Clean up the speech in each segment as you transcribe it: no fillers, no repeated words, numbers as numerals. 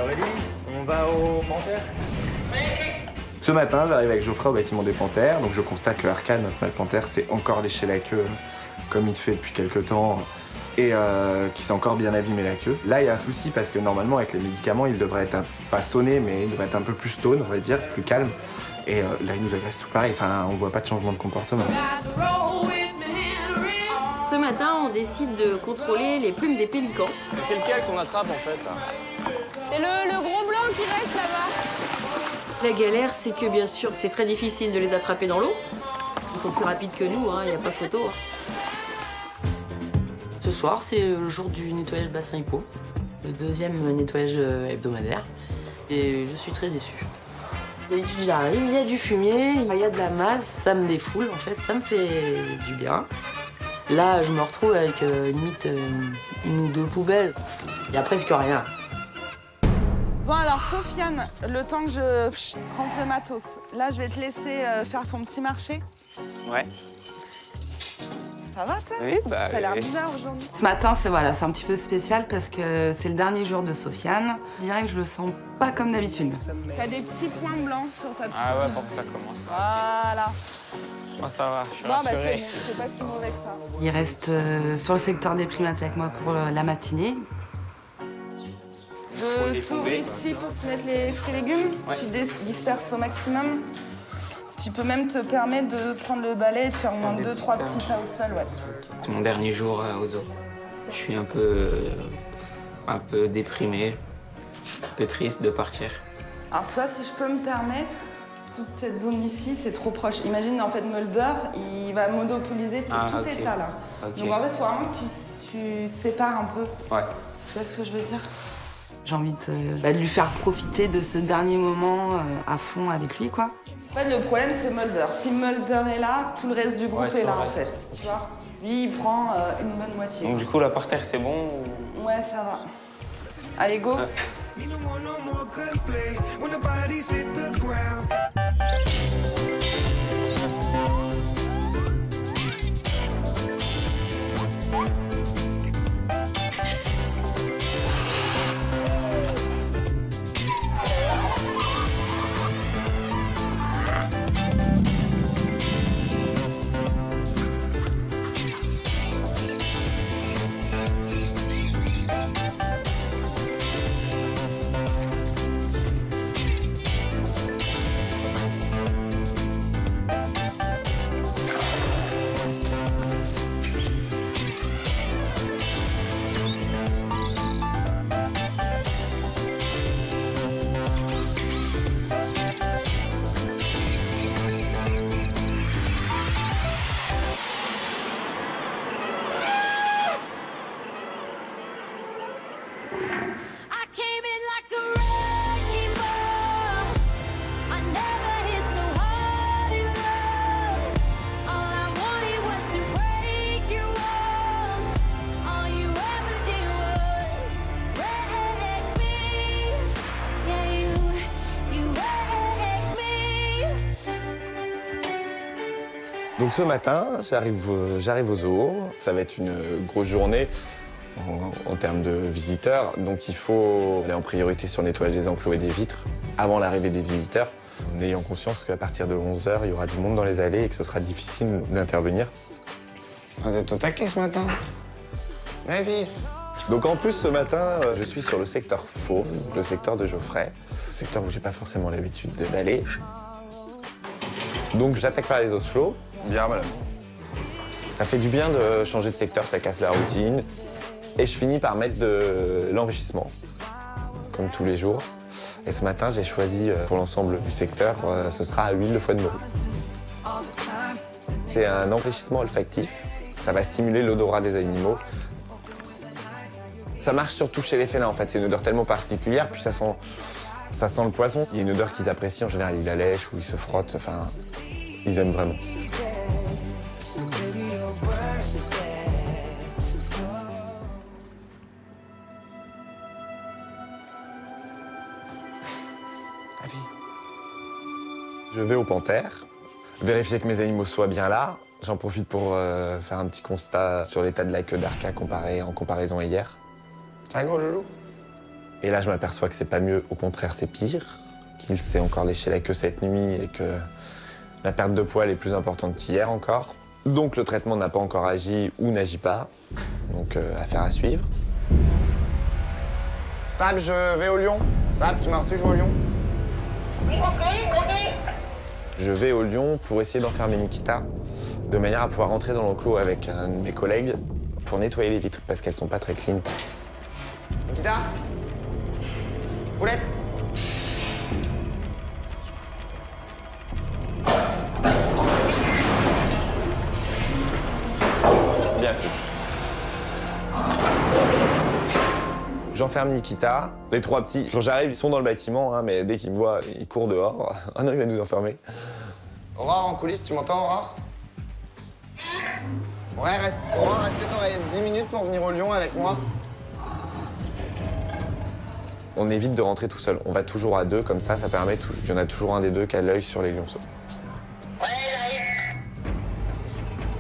Aurélie, on va aux Panthères. Ce matin, j'arrive avec Geoffrey au bâtiment des Panthères, donc je constate que Arcane, notre mâle panthère, s'est encore léché la queue comme il fait depuis quelques temps et qui s'est encore bien abîmé la queue. Là, il y a un souci parce que normalement, avec les médicaments, il devrait être pas sonné, mais il devrait être un peu plus stone, on va dire, plus calme. Et là, il nous agresse tout pareil, enfin, on voit pas de changement de comportement. Ce matin, on décide de contrôler les plumes des pélicans. C'est lequel qu'on attrape en fait là? C'est le gros blanc qui reste là-bas. La galère, c'est que bien sûr, c'est très difficile de les attraper dans l'eau. Ils sont plus rapides que nous, il n'y a pas photo. Ce soir, c'est le jour du nettoyage bassin hippo, le deuxième nettoyage hebdomadaire. Et je suis très déçue. D'habitude, j'arrive, il y a du fumier, il y a de la masse, ça me défoule en fait, ça me fait du bien. Là, je me retrouve avec limite une ou deux poubelles. Il n'y a presque rien. Bon alors Sofiane, le temps que je rentre le matos, là je vais te laisser faire ton petit marché. Ouais. Ça va toi? Oui, bah. T'as l'air bizarre aujourd'hui. Ce matin, c'est un petit peu spécial parce que c'est le dernier jour de Sofiane. Je dirais que je le sens pas comme d'habitude. T'as des petits points blancs sur ta petite Ah ouais, tige. pour que ça commence. Voilà. Oh, ça va, je suis Bon bah rassuré. c'est pas si mauvais que ça. Il reste sur le secteur des primates avec moi pour la matinée. Je t'ouvre ici pour que tu mettes les fruits et légumes. Ouais. Tu disperses au maximum. Tu peux même te permettre de prendre le balai et de faire au moins des 2-3 petits petits tas au sol, ouais. C'est mon dernier jour au zoo. Je suis un peu déprimé, un peu triste de partir. Alors toi, si je peux me permettre, toute cette zone ici, c'est trop proche. Imagine, en fait, Mulder, il va monopoliser tout ok. état, là. Ok. Donc en fait, il faut vraiment que tu sépares un peu. Ouais. Tu vois ce que je veux dire? J'ai envie de lui faire profiter de ce dernier moment à fond avec lui, quoi. En fait, le problème, c'est Mulder. Si Mulder est là, tout le reste du groupe Ouais, est tout là, le en reste. fait. Tu vois? Lui, il prend une bonne moitié. Donc du coup, la parterre, c'est bon ou... Ouais, ça va. Allez, go. I came in like a wrecking ball. I never hit so hard in love. All I wanted was to break your walls. All you ever did was wreck me. Yeah, you wrecked me. Donc ce matin, j'arrive au zoo. Ça va être une grosse journée en termes de visiteurs. Donc il faut aller en priorité sur le nettoyage des enclos et des vitres avant l'arrivée des visiteurs, en ayant conscience qu'à partir de 11 h, il y aura du monde dans les allées et que ce sera difficile d'intervenir. Vous êtes au taquet ce matin? Ma vie. Donc en plus, ce matin, je suis sur le secteur fauve, le secteur de Geoffrey, secteur où j'ai pas forcément l'habitude d'aller. Donc j'attaque par les osselots. Bien, madame. Ça fait du bien de changer de secteur, ça casse la routine. Et je finis par mettre de l'enrichissement, comme tous les jours. Et ce matin, j'ai choisi pour l'ensemble du secteur, ce sera à huile de foie de morue. C'est un enrichissement olfactif. Ça va stimuler l'odorat des animaux. Ça marche surtout chez les félins, en fait. C'est une odeur tellement particulière, puis ça sent le poisson. Il y a une odeur qu'ils apprécient, en général, ils la lèchent ou ils se frottent. Enfin, ils aiment vraiment. Je vais aux panthères, vérifier que mes animaux soient bien là. J'en profite pour faire un petit constat sur l'état de la queue d'Arca en comparaison à hier. C'est un gros joujou? Et là, je m'aperçois que c'est pas mieux, au contraire, c'est pire, qu'il s'est encore léché la queue cette nuit et que la perte de poids est plus importante qu'hier encore. Donc le traitement n'a pas encore agi ou n'agit pas. Donc affaire à suivre. Sab, je vais au Lyon. Sab, tu m'as reçu, je vais au Lyon. Je vais au Lyon pour essayer d'enfermer Nikita, de manière à pouvoir rentrer dans l'enclos avec un de mes collègues pour nettoyer les vitres, parce qu'elles sont pas très clean. Nikita. Poulette. Bien fait. J'enferme Nikita. Les trois petits, quand j'arrive, ils sont dans le bâtiment, hein, mais dès qu'ils me voient, ils courent dehors. Ah non, il va nous enfermer. Aurore, en coulisses, tu m'entends, Aurore? Ouais, Aurore, est-ce que t'aurais 10 minutes pour venir au Lyon avec moi? On évite de rentrer tout seul. On va toujours à deux, comme ça permet, il y en a toujours un des deux qui a l'œil sur les lionceaux.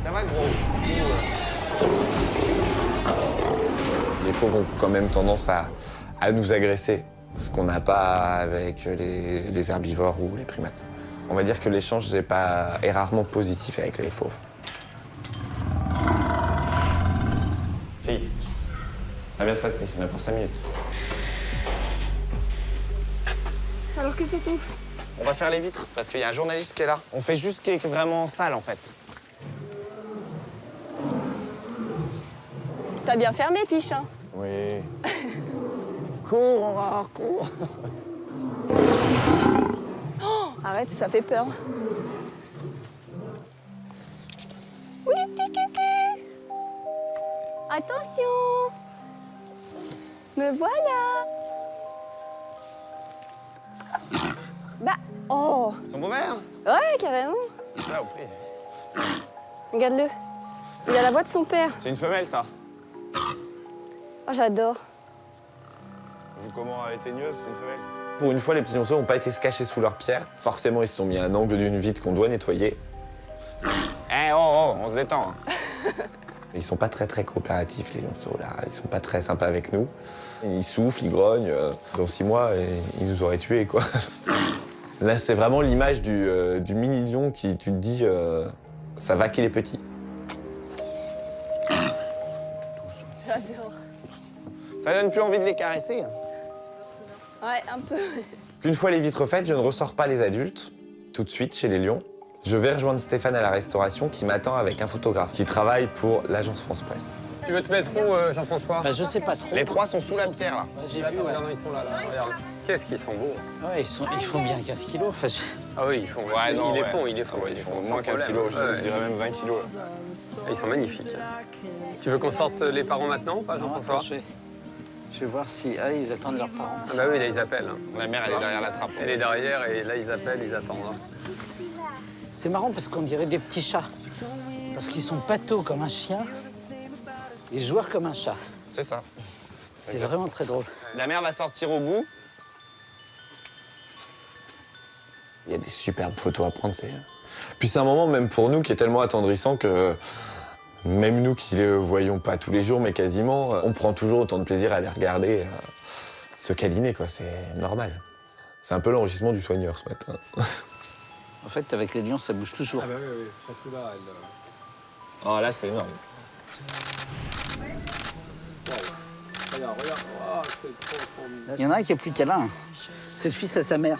Ça va, gros? Les fauves ont quand même tendance à nous agresser, ce qu'on n'a pas avec les herbivores ou les primates. On va dire que l'échange est rarement positif avec les fauves. Fille, ça va bien se passer, on a pour 5 minutes. Alors que fait-on? On va faire les vitres, parce qu'il y a un journaliste qui est là. On fait juste ce qui est vraiment sale, en fait. T'as bien fermé, Piche, hein? Oui. Cours, Aurore, cours. Oh, arrête, ça fait peur. Oui, petit cucu. Attention. Me voilà. Bah, oh. Ils sont beaux verts? Ouais, carrément. Ça, au prix. Regarde-le. Il a la voix de son père. C'est une femelle, ça. Oh, j'adore. Vu comment elle est teigneuse, c'est une femelle. Pour une fois, les petits lionceaux n'ont pas été se cacher sous leurs pierres. Forcément, ils se sont mis à un angle d'une vitre qu'on doit nettoyer. Eh, oh, on se détend. Ils sont pas très coopératifs, les lionceaux, là. Ils sont pas très sympas avec nous. Ils soufflent, ils grognent. Dans 6 mois, ils nous auraient tués, quoi. Là, c'est vraiment l'image du mini-lion qui, tu te dis, ça va qu'il est petit. J'adore. Ça donne plus envie de les caresser. Ouais, un peu. Une fois les vitres faites, je ne ressors pas les adultes, tout de suite chez les lions. Je vais rejoindre Stéphane à la restauration qui m'attend avec un photographe qui travaille pour l'agence France Presse. Tu veux te mettre où, Jean-François? Je sais pas trop. Les trois sont sous la pierre, là. J'ai vu, Attends, ouais. regarde, ils sont là, regarde. Qu'est-ce qu'ils sont beaux. Ouais, ils font bien 15 kilos. Enfin, Ah oui, ils font. Ouais, non, ils les ouais. font, Ouais, ils font sans moins 15 problème. kilos, je Ouais. dirais même 20 kilos. Là. Ils sont magnifiques. Tu veux qu'on sorte les parents maintenant ou pas, Jean-François? je vais voir si ils attendent leurs parents. Ah bah oui, là, ils appellent. La mère, elle est derrière la trappe. Elle est derrière et là, ils appellent, ils attendent. C'est marrant parce qu'on dirait des petits chats. Parce qu'ils sont pâteaux comme un chien et joueurs comme un chat. C'est ça. C'est vraiment très drôle. La mère va sortir au bout. Il y a des superbes photos à prendre. Puis c'est un moment même pour nous qui est tellement attendrissant que même nous qui les voyons pas tous les jours, mais quasiment, on prend toujours autant de plaisir à les regarder, se câliner, quoi. C'est normal. C'est un peu l'enrichissement du soigneur ce matin. En fait, avec les lions, ça bouge toujours. Ah bah oui, surtout là, Oh là, c'est énorme. Regarde, oh, c'est trop formidable. Il y en a un qui est plus câlin. C'est le fils à sa mère.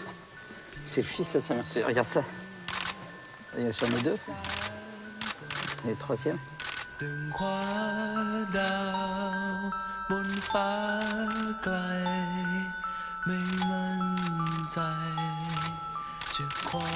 C'est le fils à sa mère. Regarde ça. Il y a sur les deux. Et le troisième. ดึงคว้าดาวบนฟ้าไกลไม่มั่นใจจะคว้า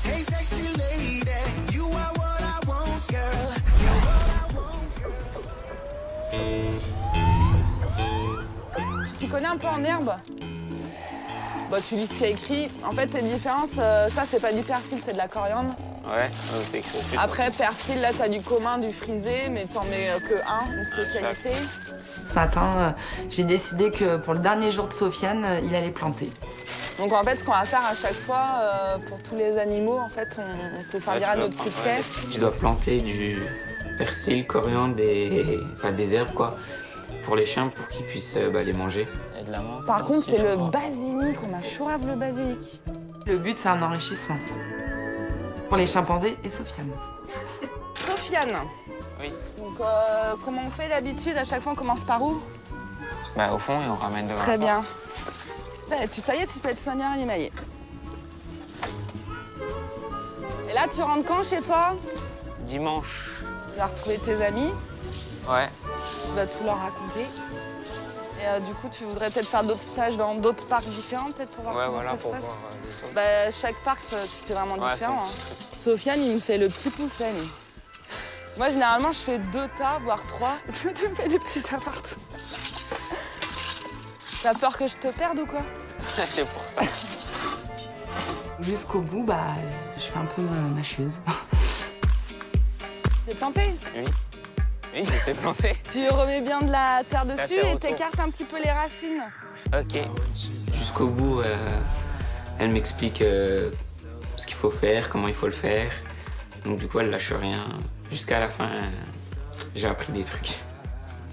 Hey, sexy lady, you are what I want, girl. You're what I want, girl. Tu t'y connais un peu en herbe? Bah, tu lis ce qui est écrit. En fait, les différences, ça, c'est pas du persil, c'est de la coriandre. Ouais, c'est écrit au-dessus. Après, persil, là, t'as du commun, du frisé, mais t'en mets que un, une spécialité. Ce matin, j'ai décidé que pour le dernier jour de Sofiane, il allait planter. Donc en fait, ce qu'on va faire à chaque fois, pour tous les animaux, en fait, on se servira de notre petite caisse. Tu dois planter du persil, coriandre, des herbes, quoi, pour les chiens, pour qu'ils puissent les manger. Et de la menthe. Par contre, c'est le basilic, on a chourave le basilic. Le but, c'est un enrichissement. Pour les chimpanzés et Sofiane. Sofiane. Oui. Donc comment on fait d'habitude? À chaque fois, on commence par où? Bah au fond et on ramène devant. Très bien. Là, ça y est, tu peux être soigneur émaillé. Et là, tu rentres quand chez toi? Dimanche. Tu vas retrouver tes amis, Ouais. tu vas tout leur raconter. Et du coup, tu voudrais peut-être faire d'autres stages dans d'autres parcs différents, peut-être pour voir Ouais, comment voilà, ça se pour passe. voir les autres. Bah, chaque parc, c'est vraiment Ouais, différent. c'est Hein. Sofiane, il me fait le petit poussin. Moi, généralement, je fais 2 tas, voire 3. Tu me fais des petits appartements. T'as peur que je te perde ou quoi? C'est pour ça. Jusqu'au bout, bah, je fais un peu mâcheuse. C'est planté? Oui. Oui, j'étais planté. Tu remets bien de la terre dessus terre et autour. t'écartes un petit peu les racines. Ok. Jusqu'au bout, elle m'explique ce qu'il faut faire, comment il faut le faire. Donc du coup, elle lâche rien. Jusqu'à la fin, j'ai appris des trucs.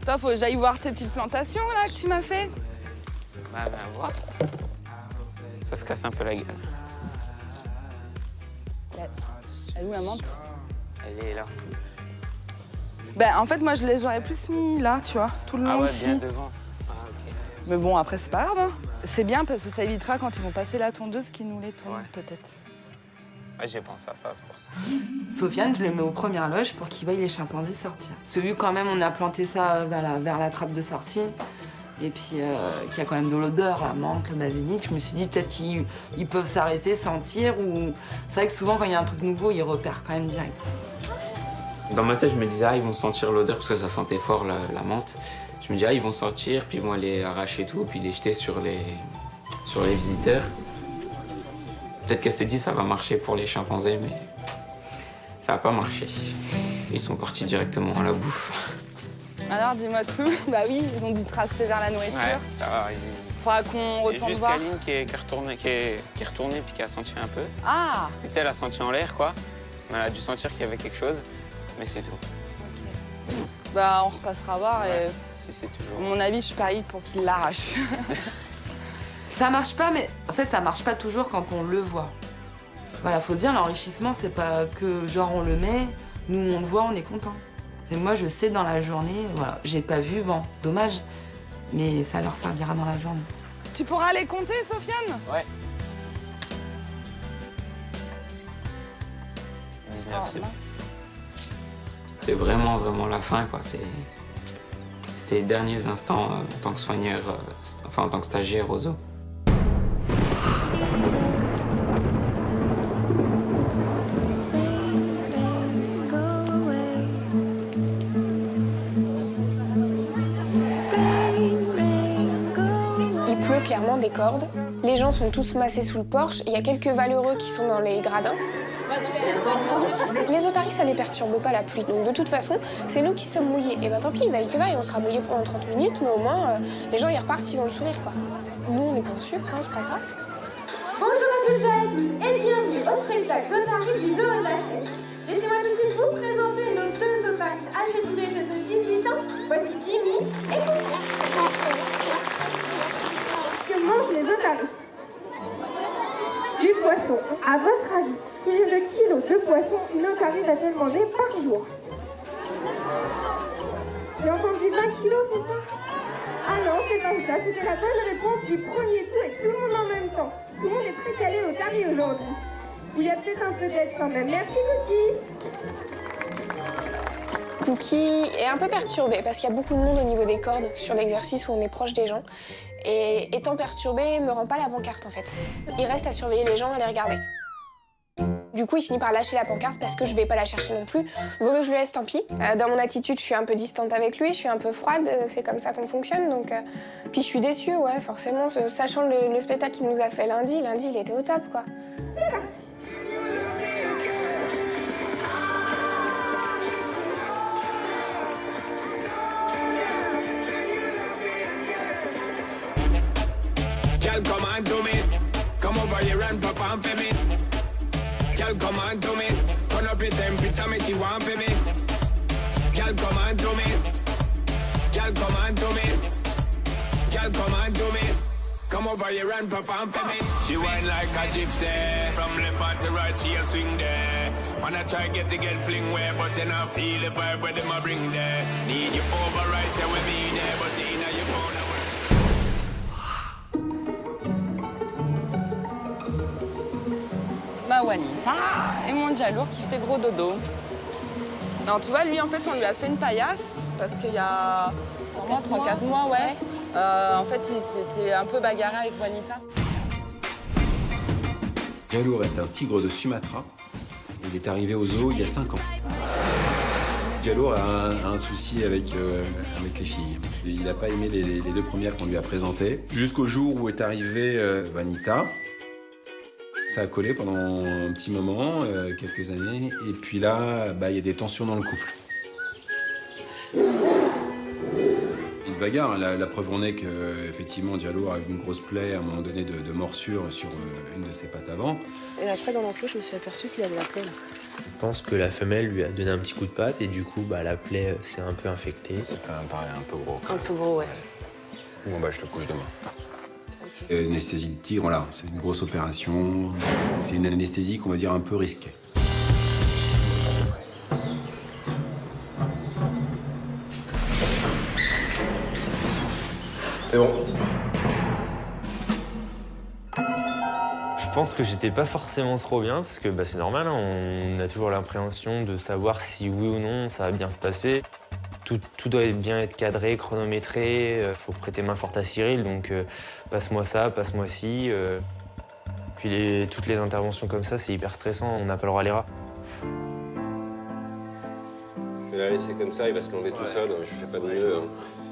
Toi, faut que j'aille voir tes petites plantations là que tu m'as fait. Bah, voilà. Ça se casse un peu la gueule. Elle est où la menthe? Elle est là. Ben, en fait, moi, je les aurais plus mis là, tu vois, tout le Ah long ouais, ici. bien devant. Ah, ok. Mais bon, après, c'est pas grave. Hein. C'est bien parce que ça évitera quand ils vont passer la tondeuse qu'ils nous les tondent, Ouais. peut-être. Ouais, j'ai pensé à ça, c'est pour ça. Sofiane, je le mets aux premières loges pour qu'il voie les chimpanzés sortir. Parce que vu quand même, on a planté ça vers la trappe de sortie, et puis qu'il y a quand même de l'odeur, la menthe, le basilic, je me suis dit peut-être qu'ils peuvent s'arrêter, sentir, ou... C'est vrai que souvent, quand il y a un truc nouveau, ils repèrent quand même direct. Dans ma tête, je me disais, ils vont sentir l'odeur, parce que ça sentait fort la menthe. Je me dis, ils vont sortir, puis ils vont aller arracher tout, puis les jeter sur les visiteurs. Peut-être qu'elle s'est dit, ça va marcher pour les chimpanzés, mais ça n'a pas marché. Ils sont partis directement à la bouffe. Alors, dis-moi tout. Bah oui, ils ont dû tracer vers la nourriture. Ouais, ça va. Faudra qu'on retourne juste voir. Kaline qui est retournée puis qui a senti un peu. Ah, Tu sais, elle a senti en l'air, quoi. Elle a dû sentir qu'il y avait quelque chose, mais c'est tout. bah on repassera voir Ouais. et Si c'est toujours. à mon avis, je parie pour qu'il l'arrache. Ça marche pas, mais en fait, ça marche pas toujours quand on le voit. Voilà, faut se dire, l'enrichissement, c'est pas que genre on le met, nous on le voit, on est content. C'est moi, je sais dans la journée, voilà, j'ai pas vu, bon, dommage, mais ça leur servira dans la journée. Tu pourras les compter, Sofiane? Ouais. 19, Oh, c'est bon. mince. C'est vraiment, vraiment la fin, quoi. C'était les derniers instants en tant que soigneur, en tant que stagiaire au zoo. Il pleut clairement des cordes. Les gens sont tous massés sous le porche. Il y a quelques valeureux qui sont dans les gradins. Les otaries, ça les perturbe pas la pluie. Donc de toute façon, c'est nous qui sommes mouillés. Et ben tant pis, vaille que vaille, on sera mouillés pendant 30 minutes, mais au moins, les gens ils repartent, ils ont le sourire quoi. Nous, on est plein de sucre, hein, c'est pas grave. Bonjour à toutes et à tous et bienvenue au spectacle d'otaries du zoo de la Flèche. Laissez-moi tout de suite vous présenter nos 2 otaries âgés tous les deux de 18 ans. Voici Jimmy et Coco. Que mangent les otaries? Du poisson. À votre avis, combien de kilos de poisson une otarie va-t-elle manger par jour? J'ai entendu 20 kilos, c'est ça? Ah non, c'est pas ça. C'était la bonne réponse du premier coup et tout le monde en même temps. Tout le monde est très calé au tari aujourd'hui. Il y a peut-être un peu d'aide quand même. Merci, Cookie. Cookie est un peu perturbé parce qu'il y a beaucoup de monde au niveau des cordes sur l'exercice où on est proche des gens. Et étant perturbé, me rend pas la pancarte en fait. Il reste à surveiller les gens et les regarder. Du coup, il finit par lâcher la pancarte parce que je vais pas la chercher non plus. Vaut mieux que je le laisse, tant pis. Dans mon attitude, je suis un peu distante avec lui, je suis un peu froide, c'est comme ça qu'on fonctionne. Donc, puis je suis déçue, ouais, forcément. Sachant le spectacle qu'il nous a fait lundi, il était au top, quoi. C'est parti. Girl, come on to me. Come over here and perform for me. Girl, come on to me. Turn up your temperature, make you want for me. Girl, come on to me. Girl, come on to me. Girl, come on to me. Come over here and perform for me. She whine like a gypsy. From left hand to right, she a swing there. Wanna try get fling where, but you not feel the vibe where them a bring there. Need you over right there with me there, but you know you won't. Ma Juanita et mon Jalour qui fait gros dodo. Alors tu vois, lui en fait on lui a fait une paillasse parce qu'il y a 3-4 mois, ouais. En fait il s'était un peu bagarré avec Juanita. Jalour est un tigre de Sumatra. Il est arrivé au zoo il y a 5 ans. Jalour a un souci avec les filles. Il n'a pas aimé les 2 premières qu'on lui a présentées. Jusqu'au jour où est arrivée Juanita. Ça a collé pendant un petit moment, quelques années, et puis là, il y a des tensions dans le couple. Ils se bagarrent, la preuve en est qu'effectivement, Jalour a eu une grosse plaie à un moment donné de morsure sur une de ses pattes avant. Et après, dans l'enclos, je me suis aperçue qu'il avait la plaie, là. Je pense que la femelle lui a donné un petit coup de patte et du coup, la plaie s'est un peu infectée. Ça quand même paraît un peu gros. Un peu gros, ouais. Bon, je te couche demain. Anesthésie de tigre, voilà, c'est une grosse opération. C'est une anesthésie qu'on va dire un peu risquée. C'est bon. Je pense que j'étais pas forcément trop bien parce que c'est normal, hein, on a toujours l'appréhension de savoir si oui ou non ça va bien se passer. Tout doit bien être cadré, chronométré, faut prêter main forte à Cyril, donc passe-moi ça, passe-moi ci. Puis toutes les interventions comme ça, c'est hyper stressant, on n'a pas le droit à l'erreur. Je vais la laisser comme ça, il va se lever tout seul, je fais pas de mieux. Hein.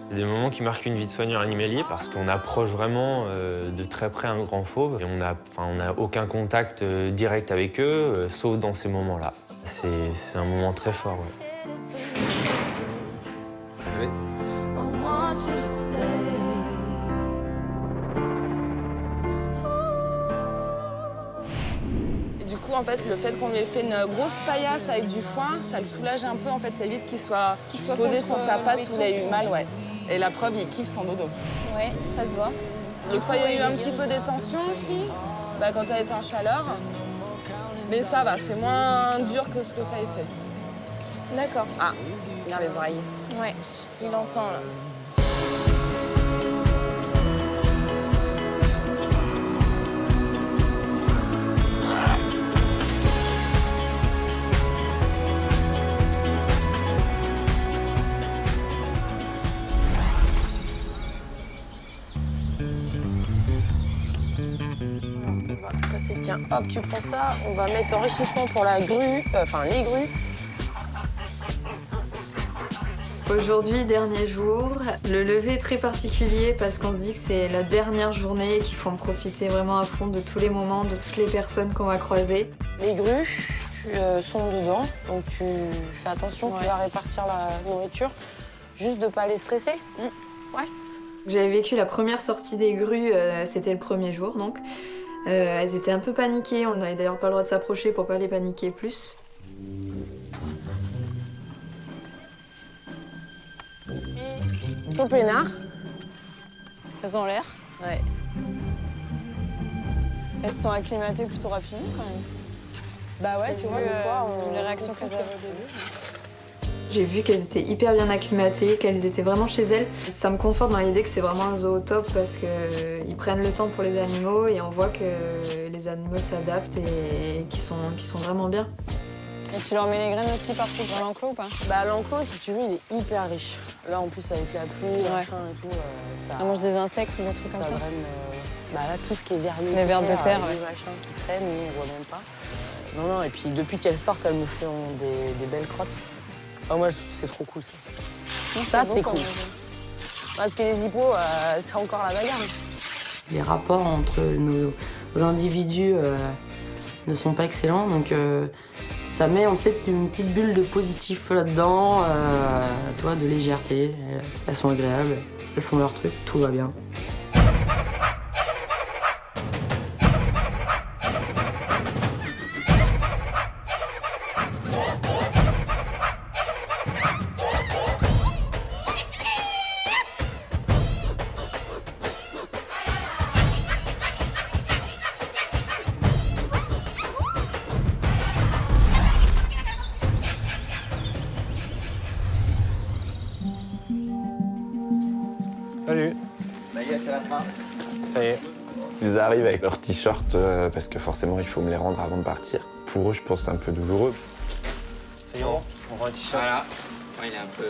C'est des moments qui marquent une vie de soigneur animalier parce qu'on approche vraiment de très près un grand fauve et on n'a aucun contact direct avec eux, sauf dans ces moments-là. C'est un moment très fort. Ouais. Et du coup, en fait, le fait qu'on lui ait fait une grosse paillasse avec du foin, ça le soulage un peu. En fait, ça évite qu'il soit posé sur sa patte où il a eu mal, ouais. Et la preuve, il kiffe son dodo. Ouais, ça se voit. L'autre fois, il y a eu un petit peu des tensions aussi, quand elle était en chaleur. Mais ça va, c'est moins dur que ce que ça a été. D'accord. Ah, regarde les oreilles. Ouais, il entend, là. Tiens, hop, tu prends ça, on va mettre enrichissement pour la grue, les grues. Aujourd'hui, dernier jour. Le lever est très particulier parce qu'on se dit que c'est la dernière journée, qu'il faut en profiter vraiment à fond de tous les moments, de toutes les personnes qu'on va croiser. Les grues sont dedans, donc tu fais attention, tu vas répartir la nourriture, juste de pas les stresser. Ouais. J'avais vécu la première sortie des grues, c'était le premier jour donc. Elles étaient un peu paniquées, on n'avait d'ailleurs pas le droit de s'approcher pour pas les paniquer plus. Ils sont peinards. Elles ont l'air. Ouais. Elles se sont acclimatées plutôt rapidement quand même. Bah ouais, tu vois, les réactions qu'elles avaient au début. J'ai vu qu'elles étaient hyper bien acclimatées, qu'elles étaient vraiment chez elles. Ça me conforte dans l'idée que c'est vraiment un zoo top parce qu'ils prennent le temps pour les animaux et on voit que les animaux s'adaptent et qu'ils sont vraiment bien. Et tu leur mets les graines aussi partout dans l'enclos ou pas? Bah l'enclos, si tu veux, il est hyper riche. Là, en plus, avec la pluie, machin et tout, ça... Elle mange des insectes ou des trucs comme ça? Ça draine, là, tout ce qui est vermiculaire, les vers de terre, les machins qui traînent, nous, on voit même pas. Non, et puis depuis qu'elles sortent, elles me font des belles crottes. Ah, moi, c'est trop cool, ça. Ça, c'est cool. Parce que les hippos, c'est encore la bagarre. Les rapports entre nos individus ne sont pas excellents, donc ça met en tête une petite bulle de positif là-dedans, de légèreté. Elles sont agréables, elles font leur truc, tout va bien. Salut. C'est la fin. Ça y est. Ils arrivent avec leurs t-shirts parce que forcément il faut me les rendre avant de partir. Pour eux, je pense que c'est un peu douloureux. C'est bon, on rend un t-shirt. Voilà. Ouais, il est un peu...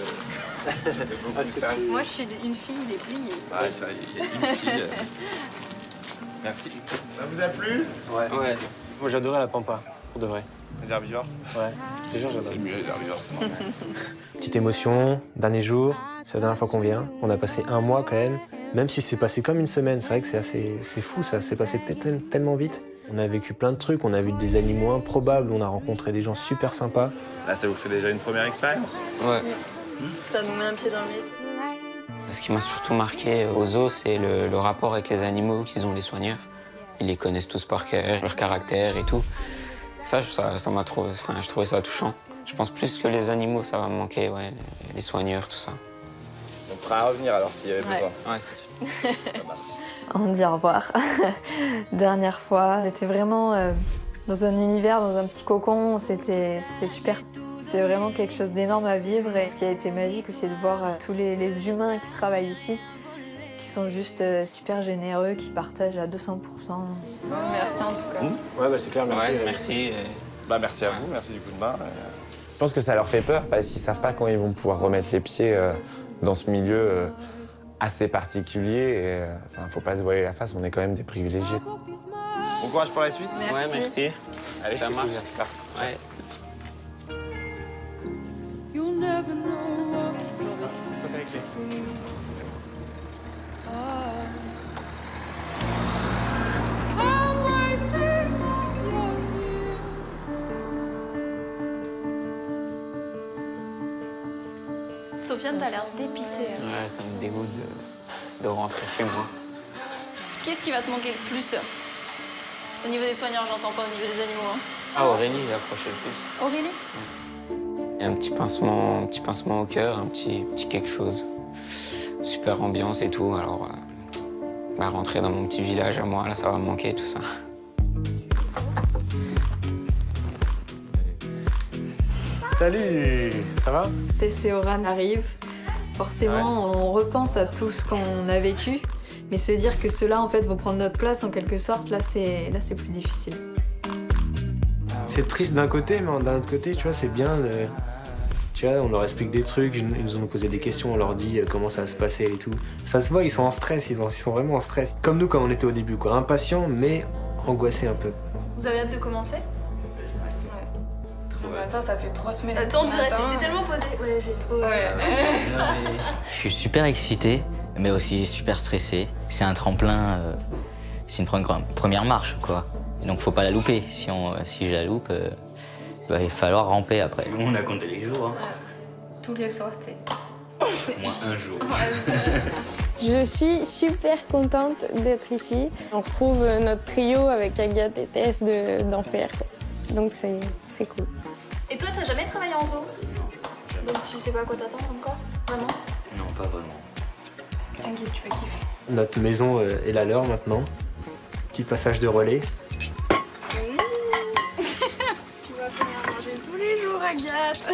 Moi, je suis une fille, il est plié. Ah, tu vois, il y a une fille. Merci. Ça vous a plu? Ouais. Moi, j'adorais la pampa, pour de vrai. Les herbivores? Ouais. Je te jure, j'adore. C'est mieux les herbivores, c'est normal. Petite émotion, dernier jour, c'est la dernière fois qu'on vient. On a passé un mois quand même si c'est passé comme une semaine. C'est vrai que c'est fou, ça s'est passé tellement vite. On a vécu plein de trucs, on a vu des animaux improbables, on a rencontré des gens super sympas. Là, ça vous fait déjà une première expérience? Ouais. Ça nous met un pied dans le mise. Ce qui m'a surtout marqué au zoo, c'est le rapport avec les animaux qu'ils ont, les soigneurs. Ils les connaissent tous par cœur, leur caractère et tout. Ça m'a trouvé, je trouvais ça touchant. Je pense plus que les animaux, ça va me manquer, ouais, les soigneurs, tout ça. On pourra revenir alors s'il y avait besoin. Ouais, c'est sûr. On dit au revoir. Dernière fois, on était vraiment dans un univers, dans un petit cocon, c'était super. C'est vraiment quelque chose d'énorme à vivre et ce qui a été magique, c'est de voir tous les humains qui travaillent ici, qui sont juste super généreux, qui partagent à 200%. Merci en tout cas. Ouais, c'est clair, merci. Ouais, merci. Merci à vous, merci du coup de main. Je pense que ça leur fait peur parce qu'ils savent pas quand ils vont pouvoir remettre les pieds dans ce milieu assez particulier. Et faut pas se voiler la face, on est quand même des privilégiés. Bon courage pour la suite. Merci. Ouais, merci. Allez, Ça marche. super. Ouais. C'est toi qui as les clés. Sofiane, t'as l'air dépitée. Ouais, ça me dégoûte de rentrer chez moi. Qu'est-ce qui va te manquer le plus? Au niveau des soigneurs, j'entends pas au niveau des animaux. Hein. Ah, Aurélie, j'ai accroché le plus. Aurélie? Il y a un petit pincement au cœur, un petit quelque chose. Super ambiance et tout, alors rentrer dans mon petit village à moi, là, ça va me manquer tout ça. Salut, ça va? Tess et Oran arrivent. Forcément, on repense à tout ce qu'on a vécu, mais se dire que ceux-là, en fait, vont prendre notre place en quelque sorte, là, c'est plus difficile. C'est triste d'un côté, mais d'un autre côté, tu vois, c'est bien. Tu vois, on leur explique des trucs, ils nous ont posé des questions, on leur dit comment ça va se passer et tout. Ça se voit, ils sont en stress, ils sont vraiment en stress. Comme nous, comme on était au début, quoi. Impatients, mais angoissés un peu. Vous avez hâte de commencer? Attends, ça fait 3 semaines. Attends, on dirait que t'étais tellement posée. Ouais, j'ai trop. Je suis super excité, mais aussi super stressé. C'est un tremplin, c'est une première marche, quoi. Et donc faut pas la louper. Si je la loupe, il va falloir ramper après. On a compté les jours. Hein. Tous les sorties. Moins un jour. Je suis super contente d'être ici. On retrouve notre trio avec Agathe et Tess d'enfer. Donc c'est cool. Et toi, t'as jamais travaillé en zoo? Donc tu sais pas à quoi t'attendre encore? Vraiment? Non, pas vraiment. T'inquiète, tu vas kiffer. Notre maison est la leur maintenant. Petit passage de relais. Oui. Tu vas venir manger tous les jours, Agathe.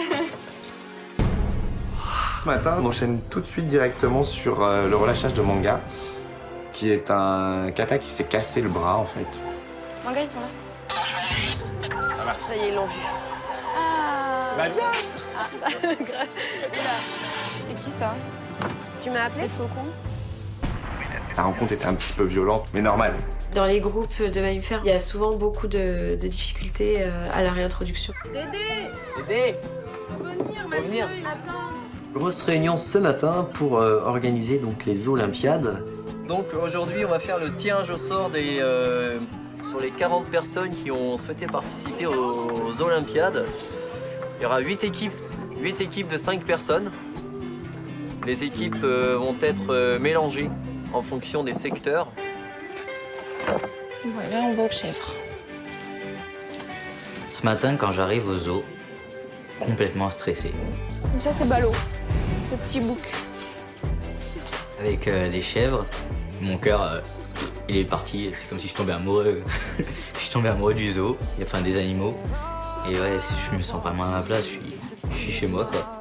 Ce matin, on enchaîne tout de suite directement sur le relâchage de Manga, qui est un kata qui s'est cassé le bras en fait. Manga, ils sont là. Ça marche. Ça y est, ils l'ont vu. Ah. Bah viens. Ah, grave. C'est qui ça? Tu m'as appelé? C'est Faucon. La rencontre était un petit peu violente, mais normale. Dans les groupes de mammifères, il y a souvent beaucoup de difficultés à la réintroduction. Dédé, faut venir. Grosse réunion ce matin pour organiser donc les Olympiades. Donc aujourd'hui, on va faire le tirage au sort sur les 40 personnes qui ont souhaité participer aux Olympiades. Il y aura 8 équipes de 5 personnes. Les équipes vont être mélangées en fonction des secteurs. Voilà, on va aux chèvres. Ce matin, quand j'arrive au zoo, complètement stressé. Ça, c'est Ballot, le petit bouc. Avec les chèvres, mon cœur, il est parti. C'est comme si je tombais amoureux. Je suis tombé amoureux du zoo, enfin des animaux. Et ouais, je me sens vraiment à ma place, je suis chez moi, quoi.